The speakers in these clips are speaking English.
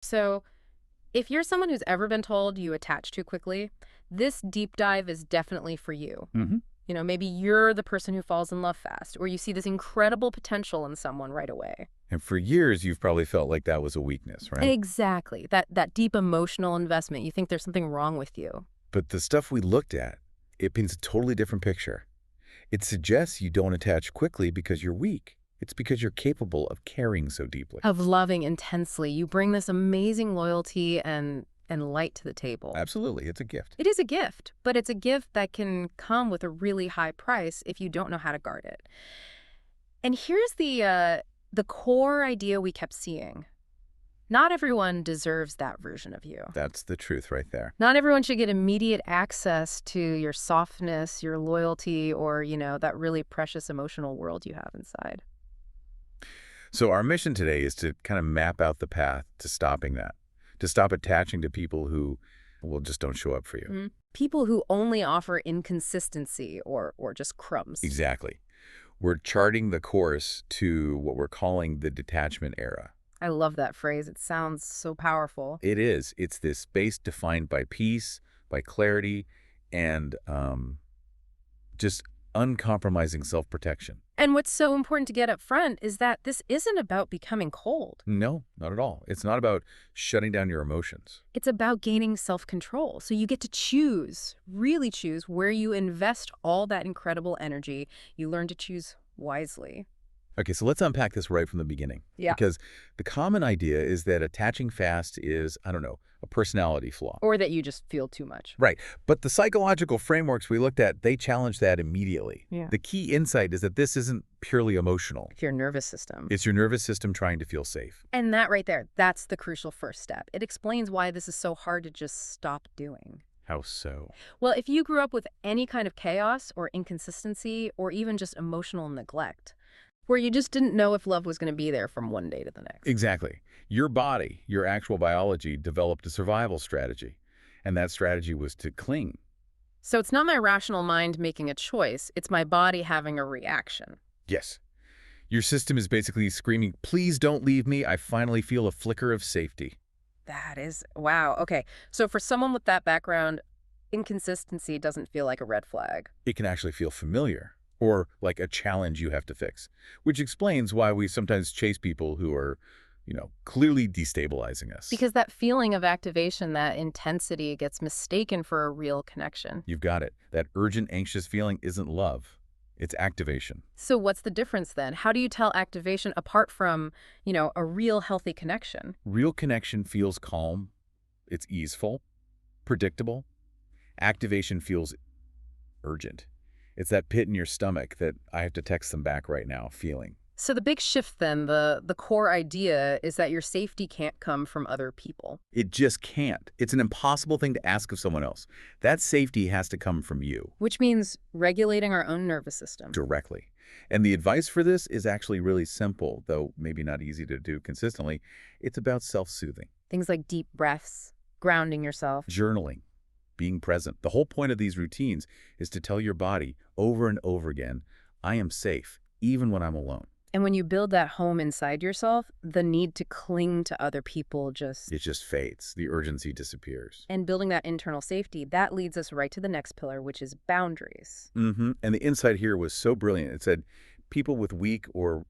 So, if you're someone who's ever been told you attach too quickly, this deep dive is definitely for you. Hmm. Maybe you're the person who falls in love fast, or you see this incredible potential in someone right away. And for years, you've probably felt like that was a weakness, right? Exactly. That deep emotional investment. You think there's something wrong with you. But the stuff we looked at, it paints a totally different picture. It suggests you don't attach quickly because you're weak. It's because you're capable of caring so deeply. Of loving intensely. You bring this amazing loyalty and light to the table. Absolutely, it's a gift. It is a gift, but it's a gift that can come with a really high price if you don't know how to guard it. And here's the core idea we kept seeing. Not everyone deserves that version of you. That's the truth right there. Not everyone should get immediate access to your softness, your loyalty, or, that really precious emotional world you have inside. So our mission today is to kind of map out the path to stopping that, to stop attaching to people who, well, just don't show up for you. People who only offer inconsistency or just crumbs. Exactly. We're charting the course to what we're calling the detachment era. I love that phrase. It sounds so powerful. It is. It's this space defined by peace, by clarity, and just uncompromising self-protection. And what's so important to get up front is that this isn't about becoming cold. No, not at all. It's not about shutting down your emotions. It's about gaining self-control. So you get to choose, really choose, where you invest all that incredible energy. You learn to choose wisely. Okay, so let's unpack this right from the beginning. Yeah. Because the common idea is that attaching fast is, I don't know, a personality flaw. Or that you just feel too much. Right. But the psychological frameworks we looked at, they challenge that immediately. Yeah. The key insight is that this isn't purely emotional. Your nervous system. It's your nervous system trying to feel safe. And that right there, that's the crucial first step. It explains why this is so hard to just stop doing. How so? Well, if you grew up with any kind of chaos or inconsistency or even just emotional neglect, where you just didn't know if love was going to be there from one day to the next. Exactly. Your body, your actual biology, developed a survival strategy. And that strategy was to cling. So it's not my rational mind making a choice, it's my body having a reaction. Yes. Your system is basically screaming, please don't leave me. I finally feel a flicker of safety. That is, wow. Okay. So for someone with that background, inconsistency doesn't feel like a red flag. It can actually feel familiar or like a challenge you have to fix, which explains why we sometimes chase people who are, clearly destabilizing us. Because that feeling of activation, that intensity gets mistaken for a real connection. You've got it. That urgent, anxious feeling isn't love. It's activation. So what's the difference then? How do you tell activation apart from, a real healthy connection? Real connection feels calm. It's easeful, predictable. Activation feels urgent. It's that pit in your stomach that I have to text them back right now feeling. So the big shift then, the core idea is that your safety can't come from other people. It just can't. It's an impossible thing to ask of someone else. That safety has to come from you. Which means regulating our own nervous system. Directly. And the advice for this is actually really simple, though maybe not easy to do consistently. It's about self-soothing. Things like deep breaths, grounding yourself. Journaling. Being present. The whole point of these routines is to tell your body over and over again, I am safe, even when I'm alone. And when you build that home inside yourself, the need to cling to other people It just fades. The urgency disappears. And building that internal safety, that leads us right to the next pillar, which is boundaries. And the insight here was so brilliant. It said people with weak or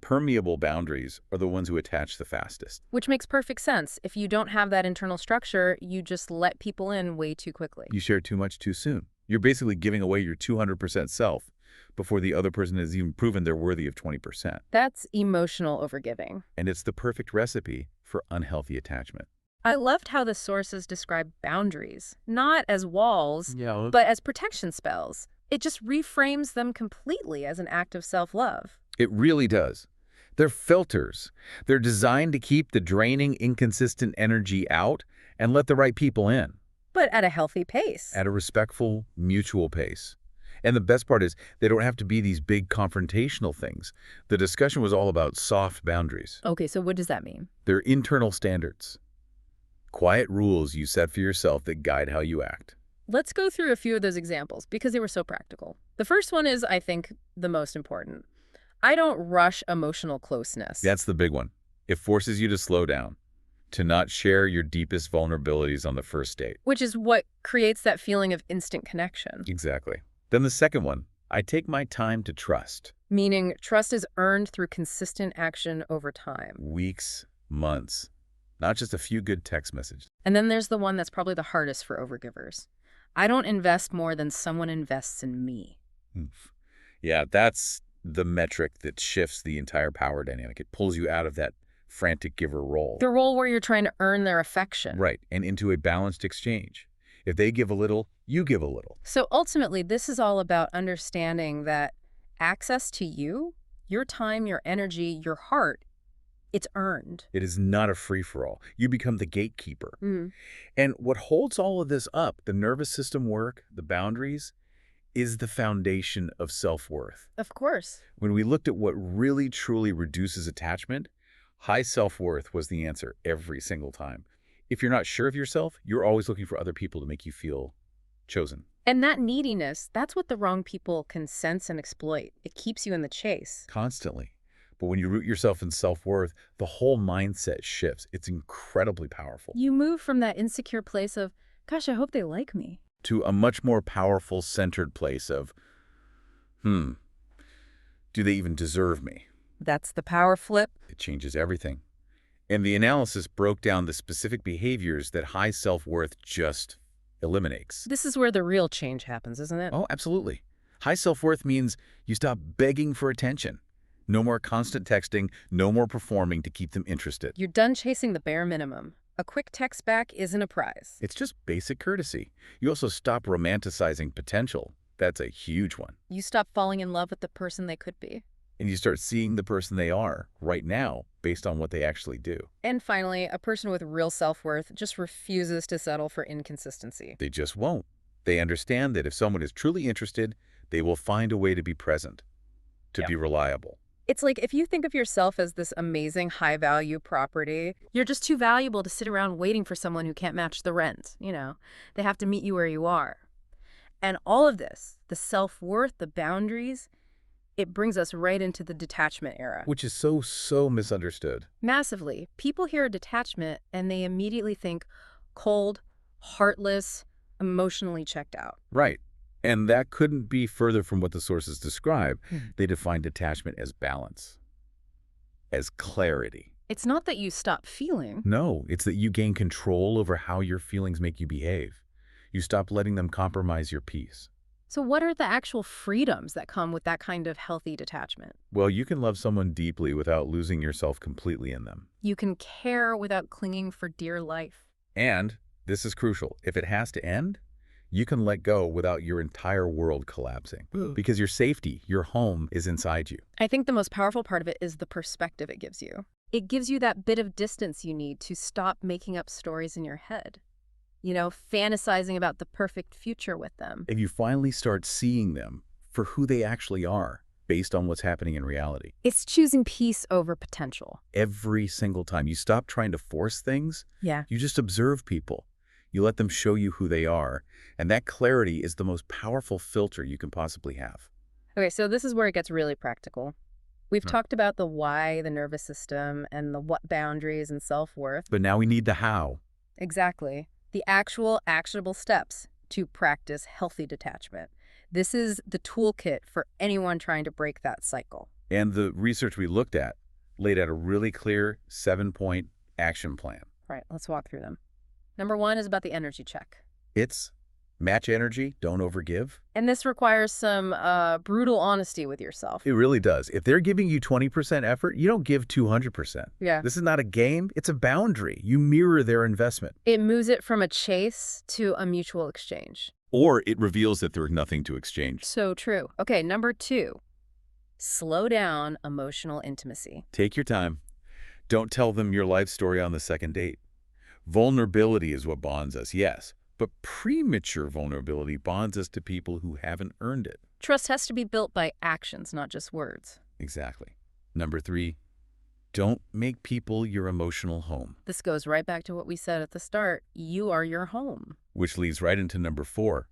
permeable boundaries are the ones who attach the fastest. Which makes perfect sense. If you don't have that internal structure, you just let people in way too quickly. You share too much too soon. You're basically giving away your 200% self before the other person has even proven they're worthy of 20%. That's emotional overgiving. And it's the perfect recipe for unhealthy attachment. I loved how the sources describe boundaries, not as walls, Yeah. but as protection spells. It just reframes them completely as an act of self-love. It really does. They're filters. They're designed to keep the draining, inconsistent energy out and let the right people in. But at a healthy pace. At a respectful, mutual pace. And the best part is they don't have to be these big confrontational things. The discussion was all about soft boundaries. Okay, so what does that mean? They're internal standards. Quiet rules you set for yourself that guide how you act. Let's go through a few of those examples because they were so practical. The first one is, I think, the most important. I don't rush emotional closeness. That's the big one. It forces you to slow down. To not share your deepest vulnerabilities on the first date. Which is what creates that feeling of instant connection. Exactly. Then the second one, I take my time to trust. Meaning trust is earned through consistent action over time. Weeks, months, not just a few good text messages. And then there's the one that's probably the hardest for overgivers. I don't invest more than someone invests in me. Oof. Yeah, that's the metric that shifts the entire power dynamic. It pulls you out of that frantic giver role. The role where you're trying to earn their affection. Right, and into a balanced exchange. If they give a little, you give a little. So ultimately, this is all about understanding that access to you, your time, your energy, your heart, it's earned. It is not a free-for-all. You become the gatekeeper. Mm. And what holds all of this up, the nervous system work, the boundaries, is the foundation of self-worth. Of course. When we looked at what really truly reduces attachment, high self-worth was the answer every single time. If you're not sure of yourself, you're always looking for other people to make you feel chosen. And that neediness, that's what the wrong people can sense and exploit. It keeps you in the chase. Constantly. But when you root yourself in self-worth, the whole mindset shifts. It's incredibly powerful. You move from that insecure place of, gosh, I hope they like me, to a much more powerful, centered place of, do they even deserve me? That's the power flip. It changes everything. And the analysis broke down the specific behaviors that high self-worth just eliminates. This is where the real change happens, isn't it? Oh, absolutely. High self-worth means you stop begging for attention. No more constant texting, no more performing to keep them interested. You're done chasing the bare minimum. A quick text back isn't a prize. It's just basic courtesy. You also stop romanticizing potential. That's a huge one. You stop falling in love with the person they could be. And you start seeing the person they are right now based on what they actually do. And finally, a person with real self-worth just refuses to settle for inconsistency. They just won't. They understand that if someone is truly interested, they will find a way to be present, to be reliable. It's like if you think of yourself as this amazing high-value property, you're just too valuable to sit around waiting for someone who can't match the rent. They have to meet you where you are. And all of this, the self-worth, the boundaries, it brings us right into the detachment era. Which is so misunderstood. Massively. People hear detachment and they immediately think cold, heartless, emotionally checked out. Right. And that couldn't be further from what the sources describe. They define detachment as balance, as clarity. It's not that you stop feeling. No, it's that you gain control over how your feelings make you behave. You stop letting them compromise your peace. So what are the actual freedoms that come with that kind of healthy detachment? Well, you can love someone deeply without losing yourself completely in them. You can care without clinging for dear life. And, this is crucial, if it has to end, you can let go without your entire world collapsing. Because your safety, your home, is inside you. I think the most powerful part of it is the perspective it gives you. It gives you that bit of distance you need to stop making up stories in your head. Fantasizing about the perfect future with them. If you finally start seeing them for who they actually are, based on what's happening in reality. It's choosing peace over potential. Every single time. You stop trying to force things. Yeah. You just observe people. You let them show you who they are. And that clarity is the most powerful filter you can possibly have. Okay, so this is where it gets really practical. We've talked about the why, the nervous system, and the what boundaries and self-worth. But now we need the how. Exactly. The actual actionable steps to practice healthy detachment. This is the toolkit for anyone trying to break that cycle. And the research we looked at laid out a really clear 7-point action plan. Right, let's walk through them. Number 1 is about the energy check. It's match energy, don't overgive. And this requires some brutal honesty with yourself. It really does. If they're giving you 20% effort, you don't give 200%. Yeah. This is not a game. It's a boundary. You mirror their investment. It moves it from a chase to a mutual exchange. Or it reveals that there's nothing to exchange. So true. Okay, number 2, slow down emotional intimacy. Take your time. Don't tell them your life story on the second date. Vulnerability is what bonds us, yes. But premature vulnerability bonds us to people who haven't earned it. Trust has to be built by actions, not just words. Exactly. Number 3, don't make people your emotional home. This goes right back to what we said at the start. You are your home. Which leads right into number 4.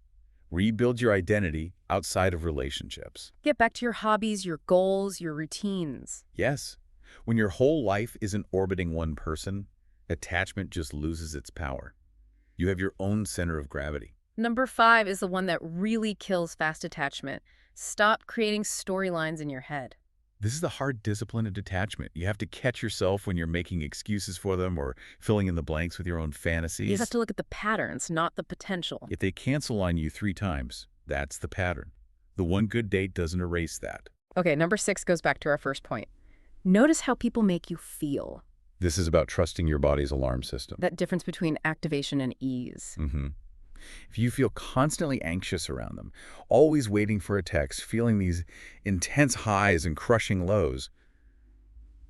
Rebuild your identity outside of relationships. Get back to your hobbies, your goals, your routines. Yes. When your whole life isn't orbiting one person, Attachment just loses its power. You have your own center of gravity. Number 5 is the one that really kills fast attachment. Stop creating storylines in your head. This is the hard discipline of detachment. You have to catch yourself when you're making excuses for them or filling in the blanks with your own You just have fantasies. to look at the patterns, not the potential. If they cancel on you 3 times, that's the pattern. The one good date doesn't erase that. Okay, number 6 goes back to our first point. Notice how people make you feel. This is about trusting your body's alarm system. That difference between activation and ease. If you feel constantly anxious around them, always waiting for a text, feeling these intense highs and crushing lows,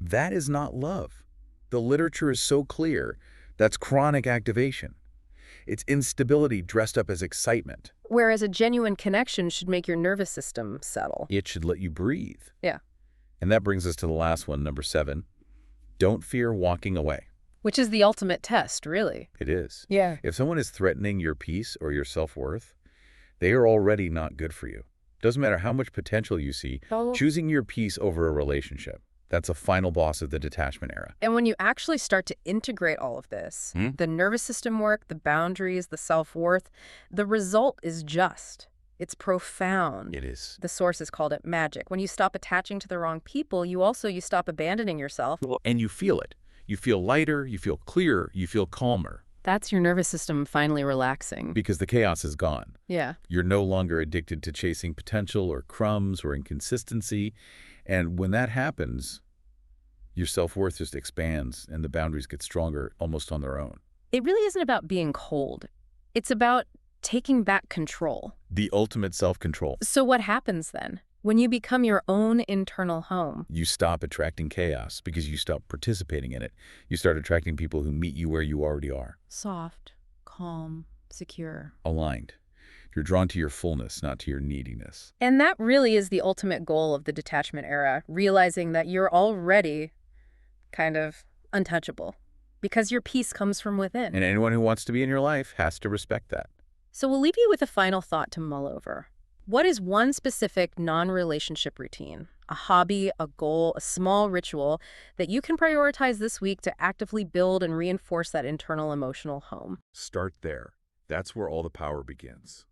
that is not love. The literature is so clear. That's chronic activation. It's instability dressed up as excitement. Whereas a genuine connection should make your nervous system settle. It should let you breathe. Yeah. And that brings us to the last one, number 7. Don't fear walking away. Which is the ultimate test, really. It is. Yeah. If someone is threatening your peace or your self-worth, they are already not good for you. Doesn't matter how much potential you see, choosing your peace over a relationship, that's a final boss of the detachment era. And when you actually start to integrate all of this, the nervous system work, the boundaries, the self-worth, the result is just. It's profound. It is. The sources called it magic. When you stop attaching to the wrong people, you stop abandoning yourself. And you feel it. You feel lighter, you feel clearer, you feel calmer. That's your nervous system finally relaxing. Because the chaos is gone. Yeah. You're no longer addicted to chasing potential or crumbs or inconsistency. And when that happens, your self-worth just expands and the boundaries get stronger almost on their own. It really isn't about being cold. It's about taking back control. The ultimate self-control. So what happens then? When you become your own internal home, You stop attracting chaos because you stop participating in it. You start attracting people who meet you where you already are. soft, calm, secure. Aligned. You're drawn to your fullness, not to your neediness. And that really is the ultimate goal of the detachment era, realizing that you're already kind of untouchable because your peace comes from within. And anyone who wants to be in your life has to respect that. So we'll leave you with a final thought to mull over. What is one specific non-relationship routine, a hobby, a goal, a small ritual that you can prioritize this week to actively build and reinforce that internal emotional home? Start there. That's where all the power begins.